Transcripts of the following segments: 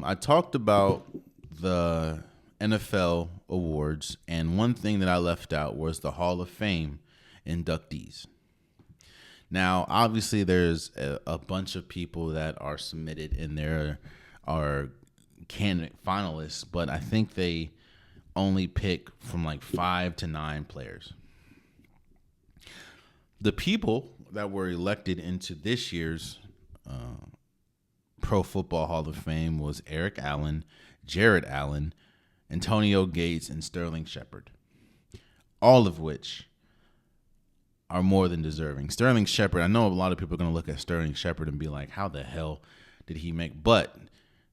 I talked about the NFL awards, and one thing that I left out was the Hall of Fame inductees. Now, obviously, there's a bunch of people that are submitted and there are candidate finalists, but I think they only pick from like 5 to 9 players. The people that were elected into this year's Pro Football Hall of Fame was Eric Allen, Jared Allen, Antonio Gates, and Sterling Shepard, all of which are more than deserving. Sterling Shepard, I know a lot of people are going to look at Sterling Shepard and be like, how the hell did he make? But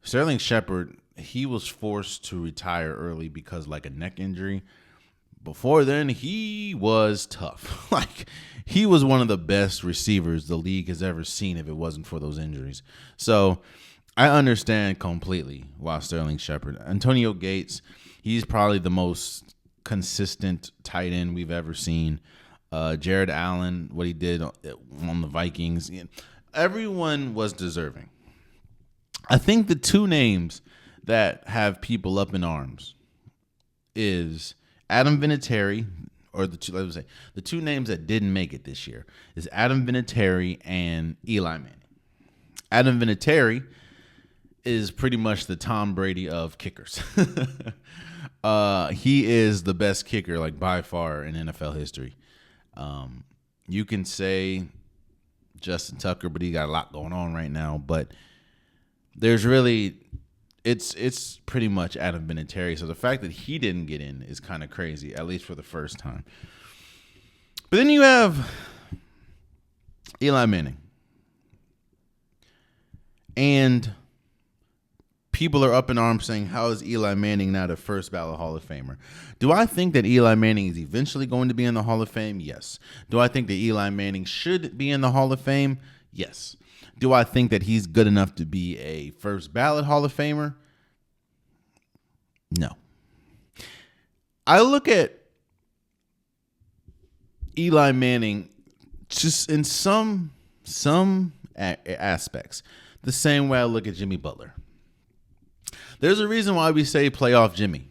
Sterling Shepard, he was forced to retire early because like a neck injury. Before then, he was tough. Like, he was one of the best receivers the league has ever seen if it wasn't for those injuries. So I understand completely why Sterling Shepard. Antonio Gates, he's probably the most consistent tight end we've ever seen. Jared Allen, what he did on the Vikings. Everyone was deserving. I think the two names that have people up in arms is Adam Vinatieri, or the two names that didn't make it this year is Adam Vinatieri and Eli Manning. Adam Vinatieri is pretty much the Tom Brady of kickers. He is the best kicker, like by far, in NFL history. You can say Justin Tucker, but he got a lot going on right now. But there's really, it's pretty much Adam Vinatieri. So the fact that he didn't get in is kind of crazy, at least for the first time. But then you have Eli Manning. And people are up in arms saying, how is Eli Manning not a first ballot Hall of Famer? Do I think that Eli Manning is eventually going to be in the Hall of Fame? Yes. Do I think that Eli Manning should be in the Hall of Fame? Yes. Do I think that he's good enough to be a first ballot Hall of Famer? No. I look at Eli Manning just in some aspects the same way I look at Jimmy Butler. There's a reason why we say playoff Jimmy,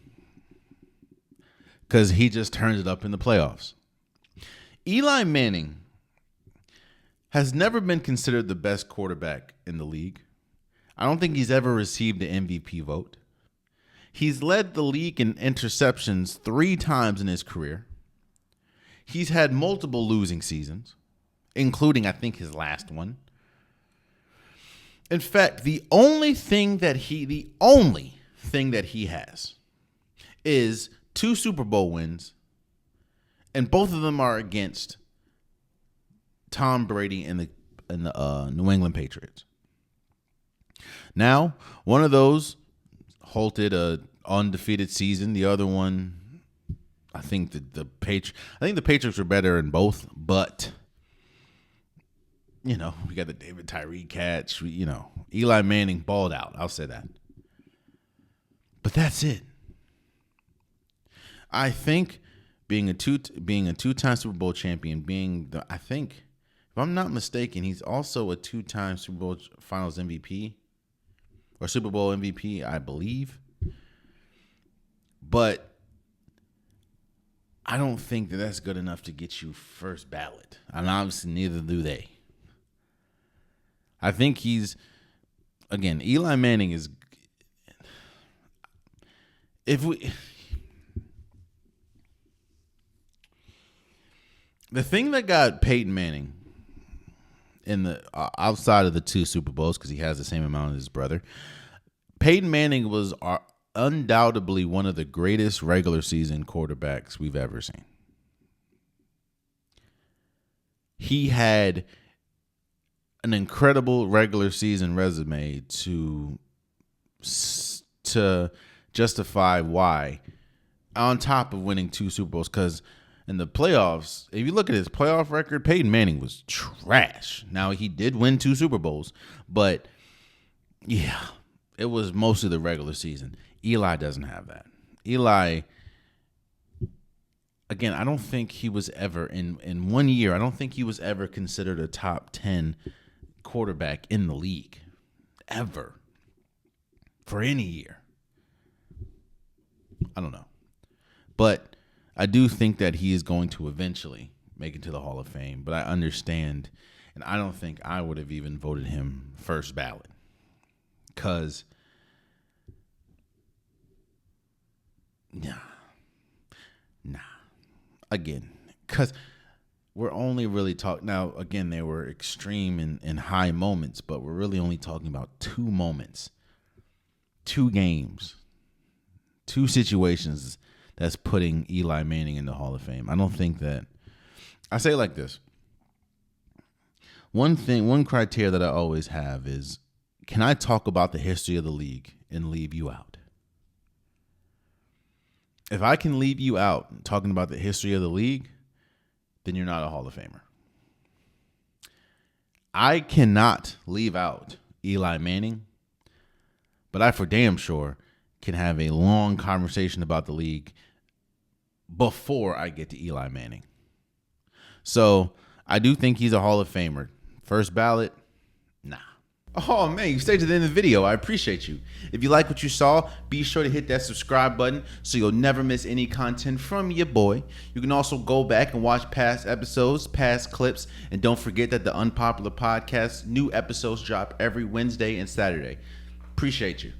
because he just turns it up in the playoffs. Eli Manning has never been considered the best quarterback in the league. I don't think he's ever received an MVP vote. He's led the league in interceptions 3 times in his career. He's had multiple losing seasons, including, I think, his last one. In fact, the only thing that he has is 2 Super Bowl wins, and both of them are against Tom Brady and the New England Patriots. Now, one of those halted a undefeated season. The other one, I think the Patriots were better in both, but we got the David Tyree catch. Eli Manning balled out. I'll say that. But that's it. I think being a two-time Super Bowl champion, I think, if I'm not mistaken, he's also a 2-time Super Bowl Finals MVP or Super Bowl MVP, I believe. But I don't think that that's good enough to get you first ballot. And obviously neither do they. I think Eli Manning is, the thing that got Peyton Manning in the outside of the 2 Super Bowls, because he has the same amount as his brother, Peyton Manning was undoubtedly one of the greatest regular season quarterbacks we've ever seen. He had an incredible regular season resume to justify why, on top of winning 2 Super Bowls. Because in the playoffs, if you look at his playoff record, Peyton Manning was trash. Now, he did win 2 Super Bowls, but yeah, it was mostly the regular season. Eli doesn't have that. Eli, again, I don't think he was ever, in 1 year, I don't think he was ever considered a top 10 quarterback in the league, ever. for any year. I don't know. But I do think that he is going to eventually make it to the Hall of Fame. But I understand, and I don't think I would have even voted him first ballot. Because, nah. Again, because we're only really talking, now, again, they were extreme and high moments, but we're really only talking about 2 moments, 2 games, 2 situations that's putting Eli Manning in the Hall of Fame. I don't think that, I say it like this. One criteria that I always have is, can I talk about the history of the league and leave you out? If I can leave you out talking about the history of the league, then you're not a Hall of Famer. I cannot leave out Eli Manning, but I for damn sure can have a long conversation about the league before I get to Eli Manning. So I do think he's a Hall of Famer. First ballot, nah. Oh, man, you stayed to the end of the video. I appreciate you. If you like what you saw, be sure to hit that subscribe button so you'll never miss any content from your boy. You can also go back and watch past episodes, past clips, and don't forget that the Unpopular Podcast, new episodes drop every Wednesday and Saturday. Appreciate you.